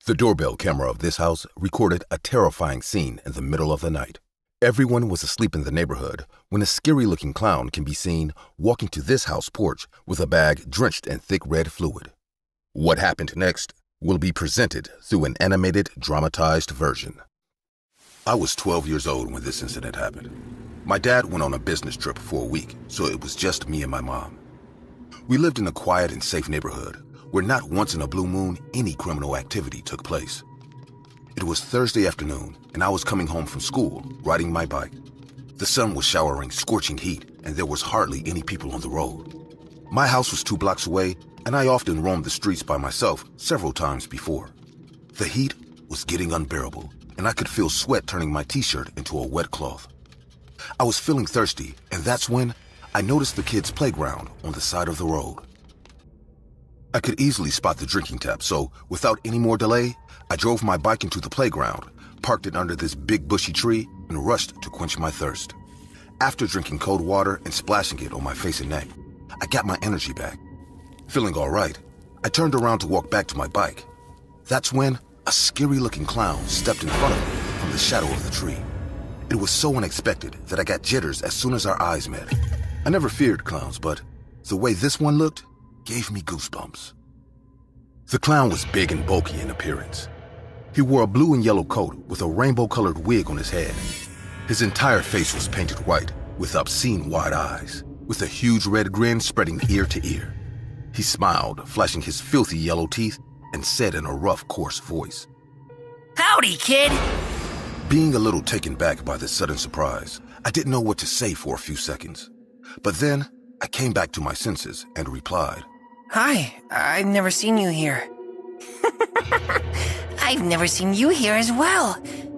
The doorbell camera of this house recorded a terrifying scene in the middle of the night. Everyone was asleep in the neighborhood when a scary-looking clown can be seen walking to this house porch with a bag drenched in thick red fluid. What happened next will be presented through an animated, dramatized version. I was 12 years old when this incident happened. My dad went on a business trip for a week, so it was just me and my mom. We lived in a quiet and safe neighborhood where not once in a blue moon any criminal activity took place. It was Thursday afternoon, and I was coming home from school, riding my bike. The sun was showering scorching heat, and there was hardly any people on the road. My house was 2 blocks away, and I often roamed the streets by myself several times before. The heat was getting unbearable, and I could feel sweat turning my t-shirt into a wet cloth. I was feeling thirsty, and that's when I noticed the kids' playground on the side of the road. I could easily spot the drinking tap, so without any more delay, I drove my bike into the playground, parked it under this big bushy tree, and rushed to quench my thirst. After drinking cold water and splashing it on my face and neck, I got my energy back. Feeling all right, I turned around to walk back to my bike. That's when a scary-looking clown stepped in front of me from the shadow of the tree. It was so unexpected that I got jitters as soon as our eyes met. I never feared clowns, but the way this one looked gave me goosebumps. The clown was big and bulky in appearance. He wore a blue and yellow coat with a rainbow-colored wig on his head. His entire face was painted white with obscene wide eyes, with a huge red grin spreading ear to ear. He smiled, flashing his filthy yellow teeth, and said in a rough, coarse voice, "Howdy, kid!" Being a little taken back by this sudden surprise, I didn't know what to say for a few seconds. But then, I came back to my senses and replied, "Hi, I've never seen you here." "I've never seen you here as well.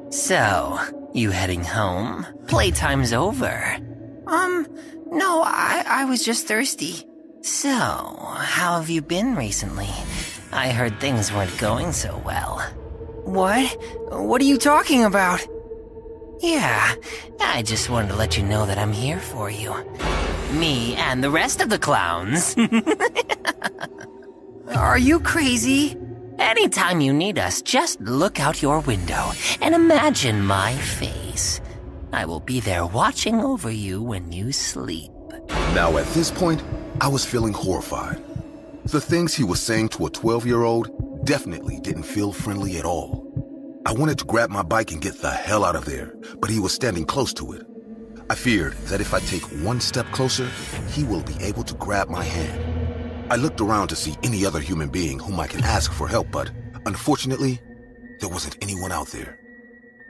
So, you heading home? Playtime's over." No, I was just thirsty." "So, how have you been recently? I heard things weren't going so well." "What? What are you talking about?" "Yeah, I just wanted to let you know that I'm here for you. Me and the rest of the clowns." "Are you crazy?" "Anytime you need us, just look out your window and imagine my face. I will be there watching over you when you sleep." Now at this point, I was feeling horrified. The things he was saying to a 12-year-old definitely didn't feel friendly at all. I wanted to grab my bike and get the hell out of there, but he was standing close to it. I feared that if I take one step closer, he will be able to grab my hand. I looked around to see any other human being whom I can ask for help, but unfortunately, there wasn't anyone out there.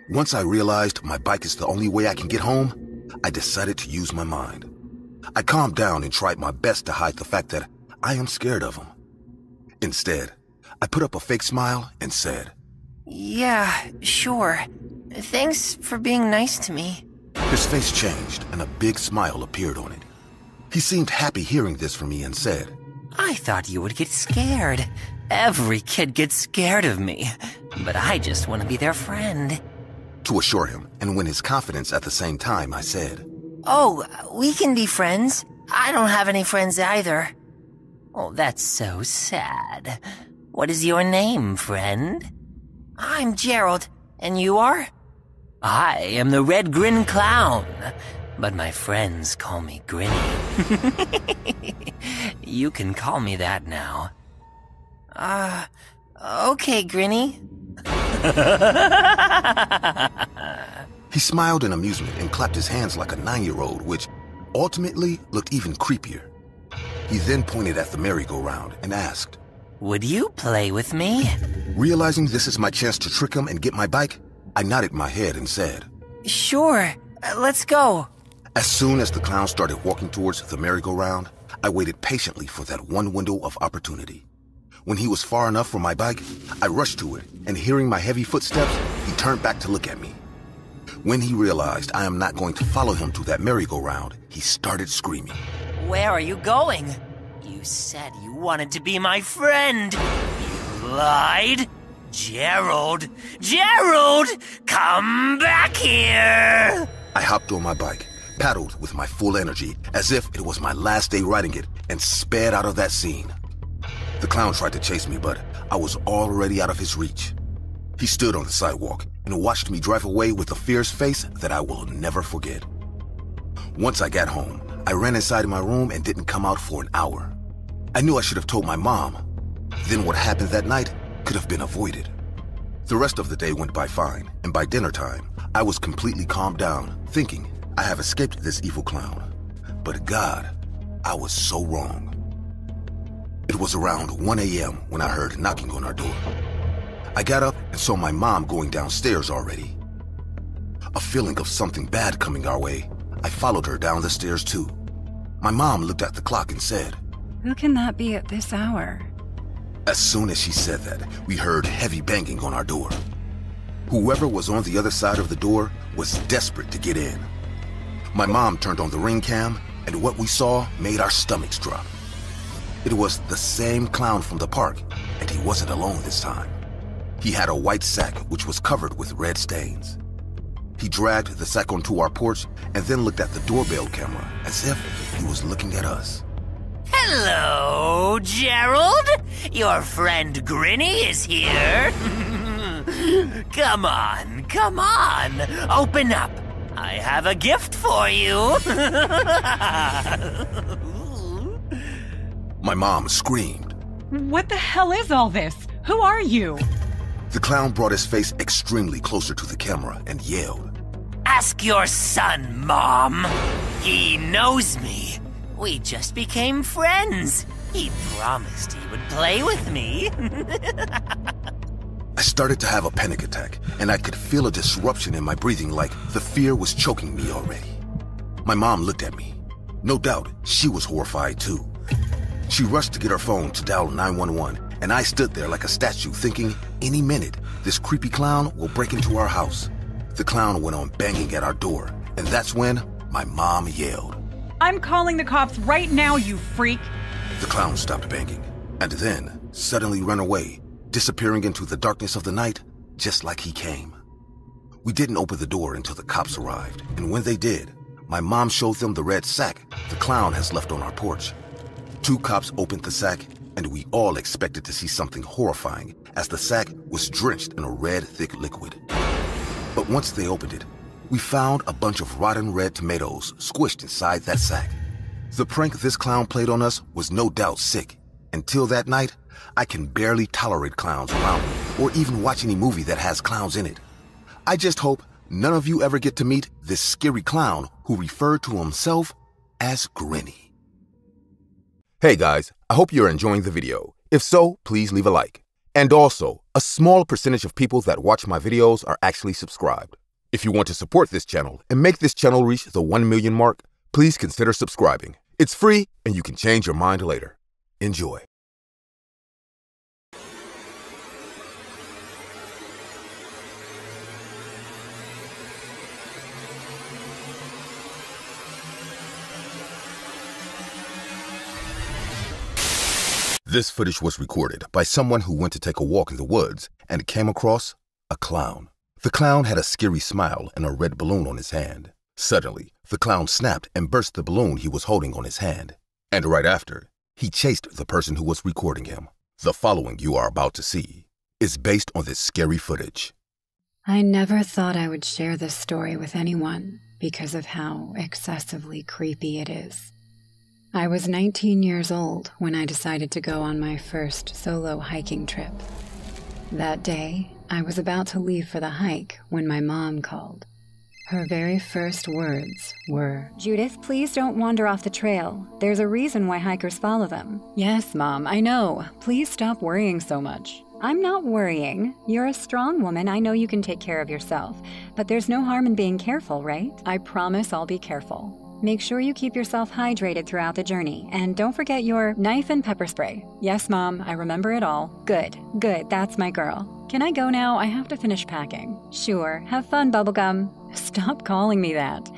Once I realized my bike is the only way I can get home, I decided to use my mind. I calmed down and tried my best to hide the fact that I am scared of him. Instead, I put up a fake smile and said, "Yeah, sure. Thanks for being nice to me." His face changed and a big smile appeared on it. He seemed happy hearing this from me and said, "I thought you would get scared. Every kid gets scared of me, but I just want to be their friend." To assure him and win his confidence at the same time, I said, "Oh, we can be friends. I don't have any friends either." "Oh, that's so sad. What is your name, friend?" "I'm Gerald. And you are?" "I am the Red Grin Clown, but my friends call me Grinny." "You can call me that now." Okay, Grinny." He smiled in amusement and clapped his hands like a 9-year-old, which ultimately looked even creepier. He then pointed at the merry-go-round and asked, "Would you play with me?" Realizing this is my chance to trick him and get my bike, I nodded my head and said, "Sure, let's go." As soon as the clown started walking towards the merry-go-round, I waited patiently for that one window of opportunity. When he was far enough from my bike, I rushed to it, and hearing my heavy footsteps, he turned back to look at me. When he realized I am not going to follow him to that merry-go-round, he started screaming. "Where are you going? You said you wanted to be my friend. You lied. Gerald! Gerald! Come back here!" I hopped on my bike, paddled with my full energy, as if it was my last day riding it, and sped out of that scene. The clown tried to chase me, but I was already out of his reach. He stood on the sidewalk and watched me drive away with a fierce face that I will never forget. Once I got home, I ran inside my room and didn't come out for an hour. I knew I should have told my mom. Then what happened that night could have been avoided. The rest of the day went by fine, and by dinner time, I was completely calmed down, thinking I have escaped this evil clown. But God, I was so wrong. It was around 1 a.m. when I heard knocking on our door. I got up and saw my mom going downstairs already. A feeling of something bad coming our way, I followed her down the stairs too. My mom looked at the clock and said, "Who can that be at this hour?" As soon as she said that, we heard heavy banging on our door. Whoever was on the other side of the door was desperate to get in. My mom turned on the ring cam, and what we saw made our stomachs drop. It was the same clown from the park, and he wasn't alone this time. He had a white sack which was covered with red stains. He dragged the sack onto our porch and then looked at the doorbell camera as if he was looking at us. Hello, Gerald. Your friend Grinny is here. Come on. Open up. I have a gift for you. My mom screamed. What the hell is all this? Who are you? The clown brought his face extremely closer to the camera and yelled. Ask your son, Mom. He knows me. We just became friends. He promised he would play with me. I started to have a panic attack, and I could feel a disruption in my breathing like the fear was choking me already. My mom looked at me. No doubt, she was horrified too. She rushed to get her phone to dial 911, and I stood there like a statue thinking, any minute, this creepy clown will break into our house. The clown went on banging at our door, and that's when my mom yelled. I'm calling the cops right now, you freak! The clown stopped banging, and then suddenly ran away, disappearing into the darkness of the night, just like he came. We didn't open the door until the cops arrived, and when they did, my mom showed them the red sack the clown has left on our porch. 2 cops opened the sack, and we all expected to see something horrifying as the sack was drenched in a red, thick liquid. But once they opened it, we found a bunch of rotten red tomatoes squished inside that sack. The prank this clown played on us was no doubt sick. Until that night, I can barely tolerate clowns around me or even watch any movie that has clowns in it. I just hope none of you ever get to meet this scary clown who referred to himself as Grinny. Hey guys, I hope you're enjoying the video. If so, please leave a like. And also, a small percentage of people that watch my videos are actually subscribed. If you want to support this channel and make this channel reach the 1 million mark, please consider subscribing. It's free and you can change your mind later. Enjoy. This footage was recorded by someone who went to take a walk in the woods and came across a clown. The clown had a scary smile and a red balloon on his hand. Suddenly, the clown snapped and burst the balloon he was holding on his hand. And right after, he chased the person who was recording him. The following you are about to see is based on this scary footage. I never thought I would share this story with anyone because of how excessively creepy it is. I was 19 years old when I decided to go on my first solo hiking trip. That day, I was about to leave for the hike when my mom called. Her very first words were, "Judith, please don't wander off the trail. There's a reason why hikers follow them." "Yes, Mom, I know. Please stop worrying so much." "I'm not worrying. You're a strong woman. I know you can take care of yourself. But there's no harm in being careful, right?" "I promise I'll be careful." "Make sure you keep yourself hydrated throughout the journey. And don't forget your knife and pepper spray." "Yes, Mom, I remember it all." Good. That's my girl." "Can I go now? I have to finish packing." "Sure. Have fun, Bubblegum." "Stop calling me that."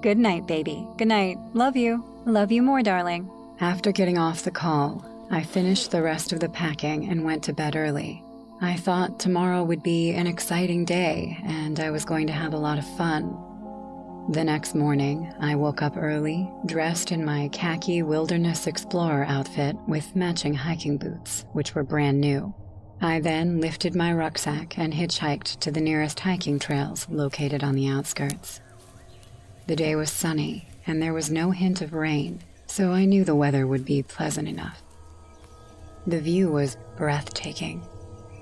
Good night, baby. "Good night. Love you." "Love you more, darling." After getting off the call, I finished the rest of the packing and went to bed early. I thought tomorrow would be an exciting day and I was going to have a lot of fun. The next morning, I woke up early, dressed in my khaki Wilderness Explorer outfit with matching hiking boots, which were brand new. I then lifted my rucksack and hitchhiked to the nearest hiking trails located on the outskirts. The day was sunny, and there was no hint of rain, so I knew the weather would be pleasant enough. The view was breathtaking.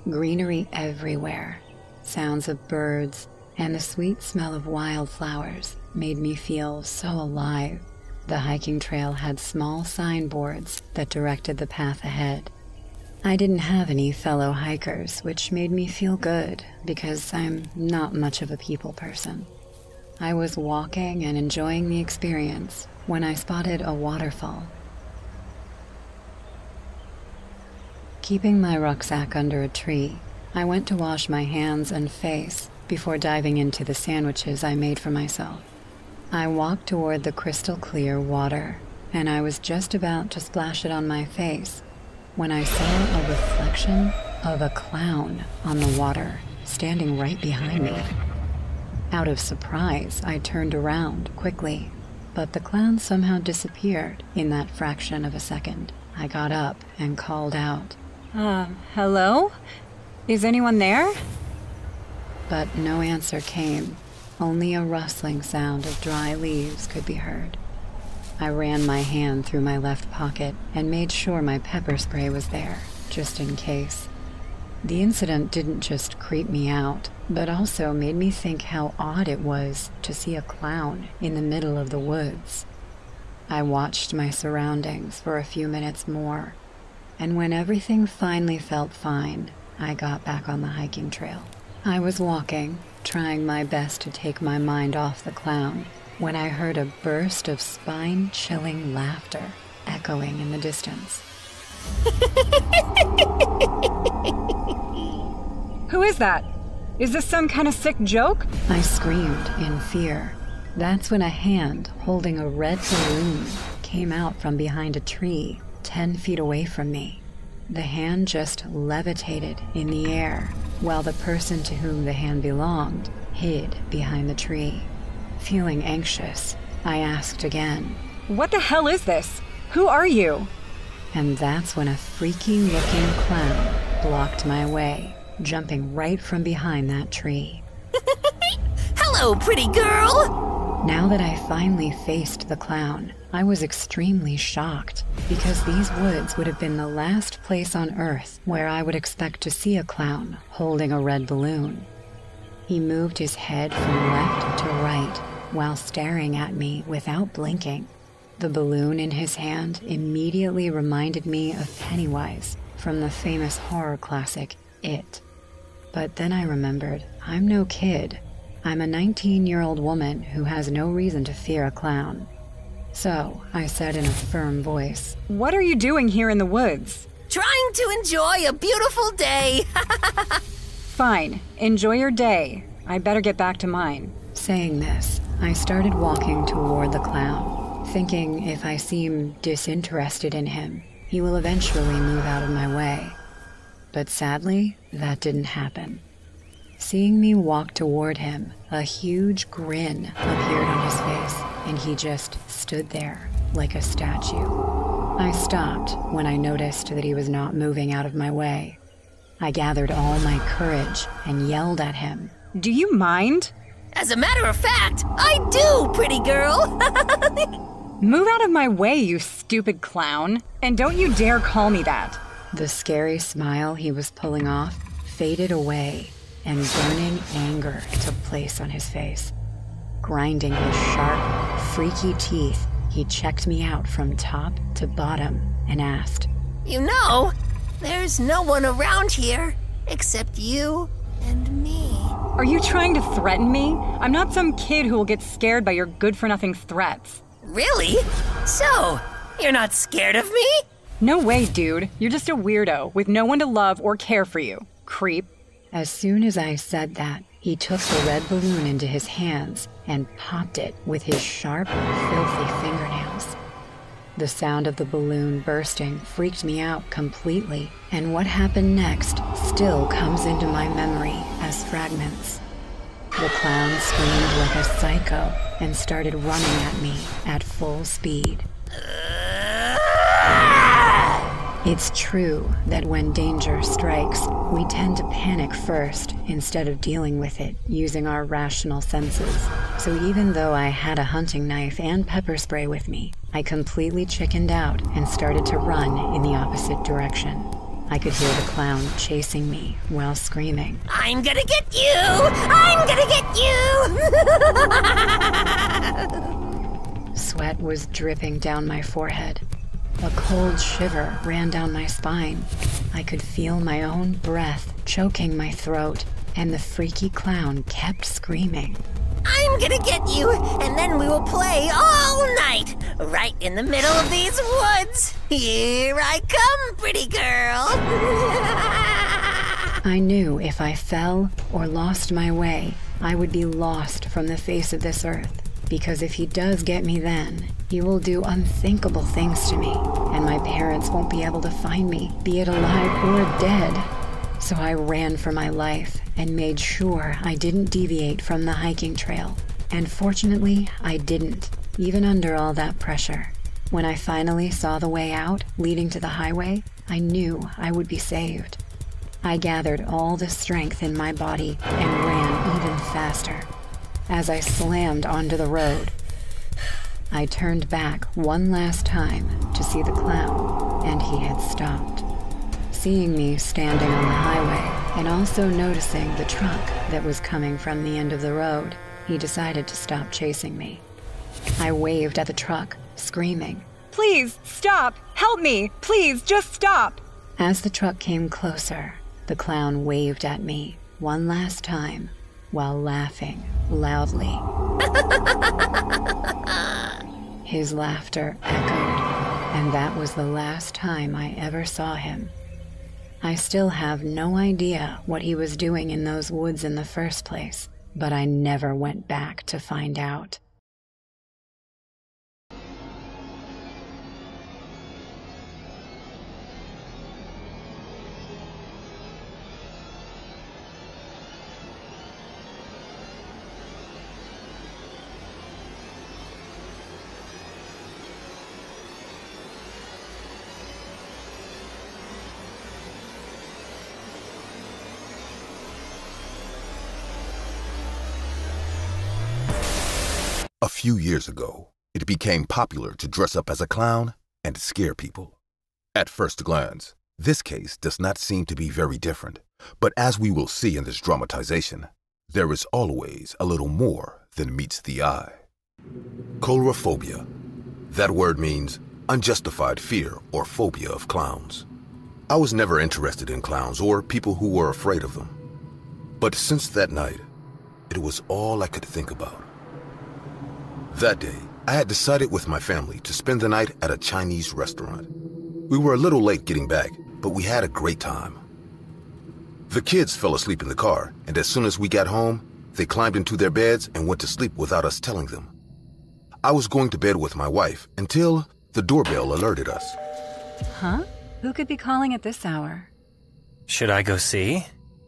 Greenery everywhere, sounds of birds, and the sweet smell of wildflowers made me feel so alive. The hiking trail had small signboards that directed the path ahead. I didn't have any fellow hikers, which made me feel good because I'm not much of a people person. I was walking and enjoying the experience when I spotted a waterfall. Keeping my rucksack under a tree, I went to wash my hands and face before diving into the sandwiches I made for myself. I walked toward the crystal clear water, and I was just about to splash it on my face when I saw a reflection of a clown on the water standing right behind me. Out of surprise, I turned around quickly, but the clown somehow disappeared in that fraction of a second. I got up and called out, Hello? Is anyone there? But no answer came. Only a rustling sound of dry leaves could be heard. I ran my hand through my left pocket and made sure my pepper spray was there, just in case. The incident didn't just creep me out, but also made me think how odd it was to see a clown in the middle of the woods. I watched my surroundings for a few minutes more, and when everything finally felt fine, I got back on the hiking trail. I was walking, trying my best to take my mind off the clown, when I heard a burst of spine-chilling laughter echoing in the distance. Who is that? Is this some kind of sick joke? I screamed in fear. That's when a hand holding a red balloon came out from behind a tree 10 feet away from me. The hand just levitated in the air, while the person to whom the hand belonged hid behind the tree. Feeling anxious, I asked again, What the hell is this? Who are you? And that's when a freaky-looking clown blocked my way, jumping right from behind that tree. Hello, pretty girl! Now that I finally faced the clown, I was extremely shocked, because these woods would have been the last place on Earth where I would expect to see a clown holding a red balloon. He moved his head from left to right while staring at me without blinking. The balloon in his hand immediately reminded me of Pennywise from the famous horror classic, It. But then I remembered, I'm no kid. I'm a 19-year-old woman who has no reason to fear a clown. So I said in a firm voice, What are you doing here in the woods? Trying to enjoy a beautiful day. Fine, enjoy your day. I better get back to mine. Saying this, I started walking toward the clown, thinking if I seem disinterested in him, he will eventually move out of my way. But sadly, that didn't happen. Seeing me walk toward him, a huge grin appeared on his face, and he just stood there like a statue. I stopped when I noticed that he was not moving out of my way. I gathered all my courage and yelled at him. Do you mind? As a matter of fact, I do, pretty girl. Move out of my way, you stupid clown. And don't you dare call me that. The scary smile he was pulling off faded away, and burning anger took place on his face. Grinding his sharp, freaky teeth, he checked me out from top to bottom and asked, You know, there's no one around here except you and me. Are you trying to threaten me? I'm not some kid who will get scared by your good-for-nothing threats. Really? So, you're not scared of me? No way, dude. You're just a weirdo with no one to love or care for you. Creep. As soon as I said that, he took the red balloon into his hands and popped it with his sharp, filthy fingernails. The sound of the balloon bursting freaked me out completely, and what happened next still comes into my memory as fragments. The clown screamed like a psycho and started running at me at full speed. It's true that when danger strikes, we tend to panic first instead of dealing with it using our rational senses. So even though I had a hunting knife and pepper spray with me, I completely chickened out and started to run in the opposite direction. I could hear the clown chasing me while screaming, "I'm gonna get you! I'm gonna get you!" Sweat was dripping down my forehead. A cold shiver ran down my spine. I could feel my own breath choking my throat, and the freaky clown kept screaming, "I'm gonna get you, and then we will play all night, right in the middle of these woods. Here I come, pretty girl." I knew if I fell or lost my way, I would be lost from the face of this earth. Because if he does get me then, he will do unthinkable things to me, and my parents won't be able to find me, be it alive or dead. So I ran for my life and made sure I didn't deviate from the hiking trail. And fortunately, I didn't, even under all that pressure. When I finally saw the way out, leading to the highway, I knew I would be saved. I gathered all the strength in my body and ran even faster. As I slammed onto the road, I turned back one last time to see the clown, and he had stopped. Seeing me standing on the highway, and also noticing the truck that was coming from the end of the road, he decided to stop chasing me. I waved at the truck, screaming, Please, stop! Help me! Please, just stop! As the truck came closer, the clown waved at me one last time while laughing loudly. His laughter echoed, and that was the last time I ever saw him. I still have no idea what he was doing in those woods in the first place, but I never went back to find out. A few years ago, it became popular to dress up as a clown and scare people. At first glance, this case does not seem to be very different, but as we will see in this dramatization, there is always a little more than meets the eye. Coulrophobia. That word means unjustified fear or phobia of clowns. I was never interested in clowns or people who were afraid of them. But since that night, it was all I could think about. That day, I had decided with my family to spend the night at a Chinese restaurant. We were a little late getting back, but we had a great time. The kids fell asleep in the car, and as soon as we got home, they climbed into their beds and went to sleep without us telling them. I was going to bed with my wife until the doorbell alerted us. Huh? Who could be calling at this hour? Should I go see?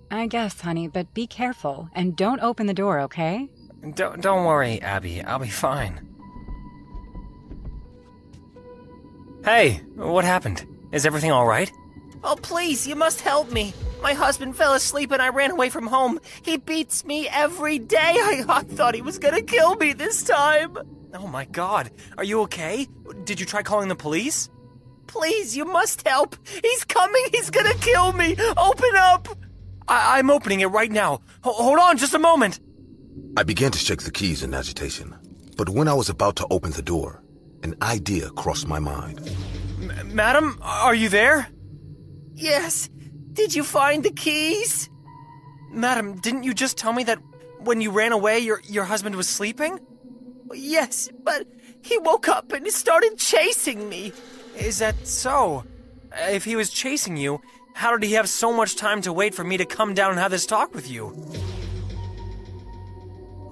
I guess, honey, but be careful and don't open the door, okay? Don't worry, Abby. I'll be fine. Hey, what happened? Is everything all right? Oh, please, you must help me. My husband fell asleep and I ran away from home. He beats me every day. I thought he was gonna kill me this time. Oh my God. Are you okay? Did you try calling the police? Please, you must help. He's coming. He's gonna kill me. Open up. I'm opening it right now. Hold on just a moment. I began to shake the keys in agitation, but when I was about to open the door, an idea crossed my mind. Madam, are you there? Yes. Did you find the keys? Madam, didn't you just tell me that when you ran away, your husband was sleeping? Yes, but he woke up and started chasing me. Is that so? If he was chasing you, how did he have so much time to wait for me to come down and have this talk with you?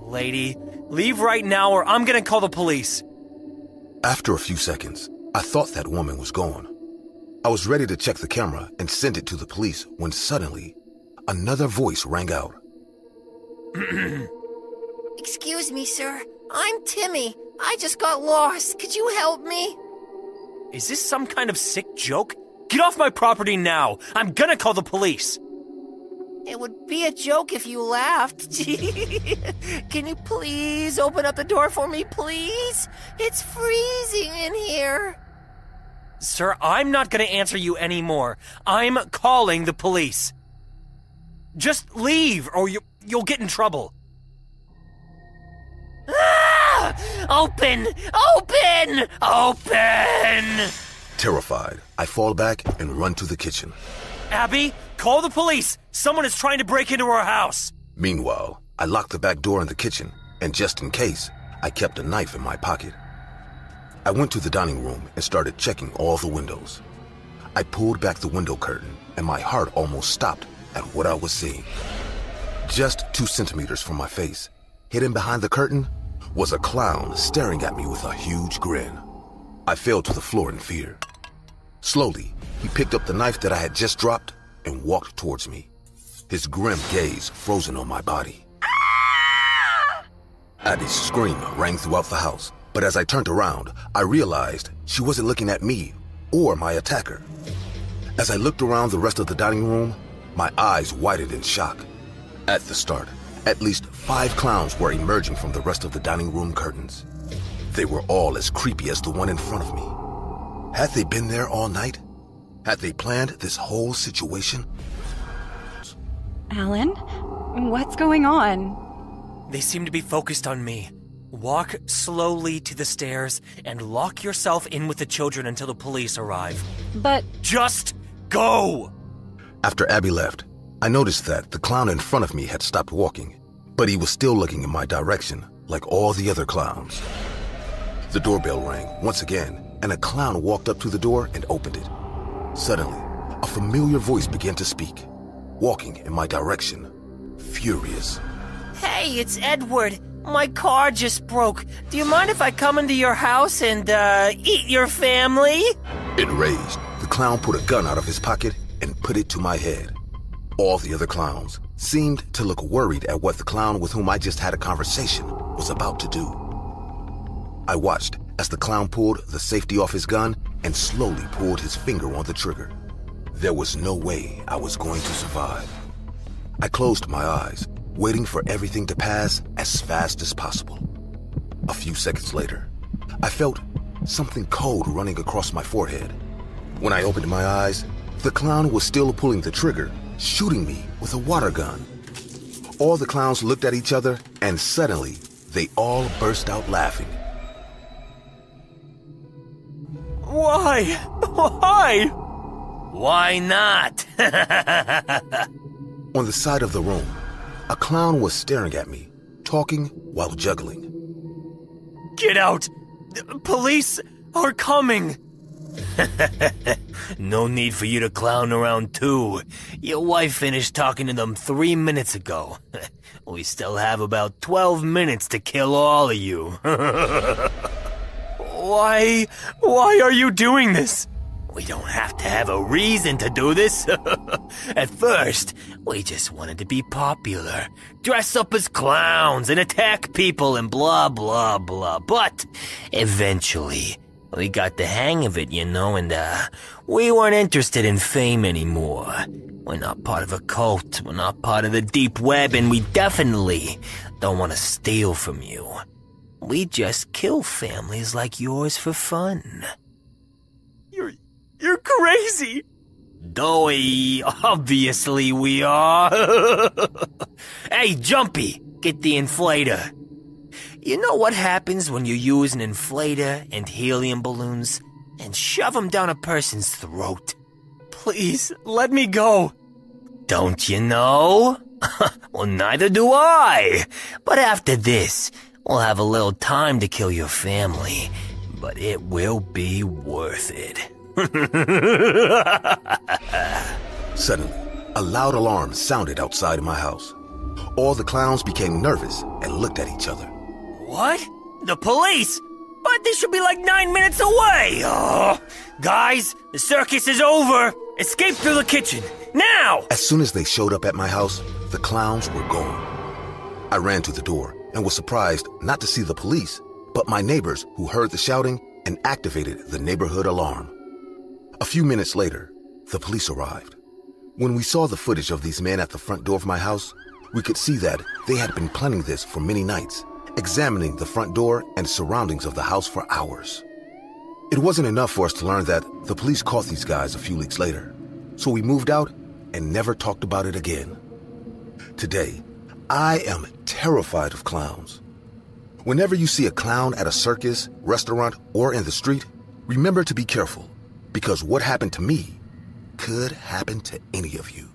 Lady, leave right now or I'm gonna call the police. After a few seconds, I thought that woman was gone. I was ready to check the camera and send it to the police when suddenly, another voice rang out. Excuse me, sir. I'm Timmy. I just got lost. Could you help me? Is this some kind of sick joke? Get off my property now! I'm gonna call the police! It would be a joke if you laughed. Can you please open up the door for me, please? It's freezing in here. Sir, I'm not gonna answer you anymore. I'm calling the police. Just leave, or you'll get in trouble. Ah! Open! Open! Open! Terrified, I fall back and run to the kitchen. Abby, call the police! Someone is trying to break into our house! Meanwhile, I locked the back door in the kitchen, and just in case, I kept a knife in my pocket. I went to the dining room and started checking all the windows. I pulled back the window curtain, and my heart almost stopped at what I was seeing. Just 2 centimeters from my face, hidden behind the curtain, was a clown staring at me with a huge grin. I fell to the floor in fear. Slowly, he picked up the knife that I had just dropped and walked towards me, his grim gaze frozen on my body. Abby's scream rang throughout the house, but as I turned around, I realized she wasn't looking at me or my attacker. As I looked around the rest of the dining room, my eyes widened in shock. At the start, at least 5 clowns were emerging from the rest of the dining room curtains. They were all as creepy as the one in front of me. Had they been there all night? Had they planned this whole situation? Alan? What's going on? They seem to be focused on me. Walk slowly to the stairs and lock yourself in with the children until the police arrive. But... Just go! After Abby left, I noticed that the clown in front of me had stopped walking, but he was still looking in my direction, like all the other clowns. The doorbell rang once again, and a clown walked up to the door and opened it. Suddenly, a familiar voice began to speak, walking in my direction, furious. Hey, it's Edward. My car just broke. Do you mind if I come into your house and, eat your family? Enraged, the clown put a gun out of his pocket and put it to my head. All the other clowns seemed to look worried at what the clown with whom I just had a conversation was about to do. I watched as the clown pulled the safety off his gun and slowly pulled his finger on the trigger. There was no way I was going to survive. I closed my eyes, waiting for everything to pass as fast as possible. A few seconds later, I felt something cold running across my forehead. When I opened my eyes, the clown was still pulling the trigger, shooting me with a water gun. All the clowns looked at each other, and suddenly, they all burst out laughing. Why? Why? Why not? On the side of the room, a clown was staring at me, talking while juggling. Get out! Police are coming! No need for you to clown around too. Your wife finished talking to them 3 minutes ago. We still have about 12 minutes to kill all of you. Why are you doing this? We don't have to have a reason to do this. At first, we just wanted to be popular, dress up as clowns and attack people and blah, blah, blah. But eventually, we got the hang of it, and we weren't interested in fame anymore. We're not part of a cult, we're not part of the deep web, and we definitely don't want to steal from you. We just kill families like yours for fun. You're crazy! Doughy, obviously we are. Hey, Jumpy, get the inflator. You know what happens when you use an inflator and helium balloons and shove them down a person's throat? Please, let me go. Don't you know? Well, neither do I. But after this, we'll have a little time to kill your family, but it will be worth it. Suddenly, a loud alarm sounded outside my house. All the clowns became nervous and looked at each other. What? The police? But they should be like 9 minutes away! Oh, guys, the circus is over! Escape through the kitchen, now! As soon as they showed up at my house, the clowns were gone. I ran to the door and was surprised not to see the police, but my neighbors who heard the shouting and activated the neighborhood alarm. A few minutes later, the police arrived. When we saw the footage of these men at the front door of my house, we could see that they had been planning this for many nights, examining the front door and surroundings of the house for hours. It wasn't enough for us to learn that the police caught these guys a few weeks later, so we moved out and never talked about it again. Today, I am terrified of clowns. Whenever you see a clown at a circus, restaurant, or in the street, remember to be careful, because what happened to me could happen to any of you.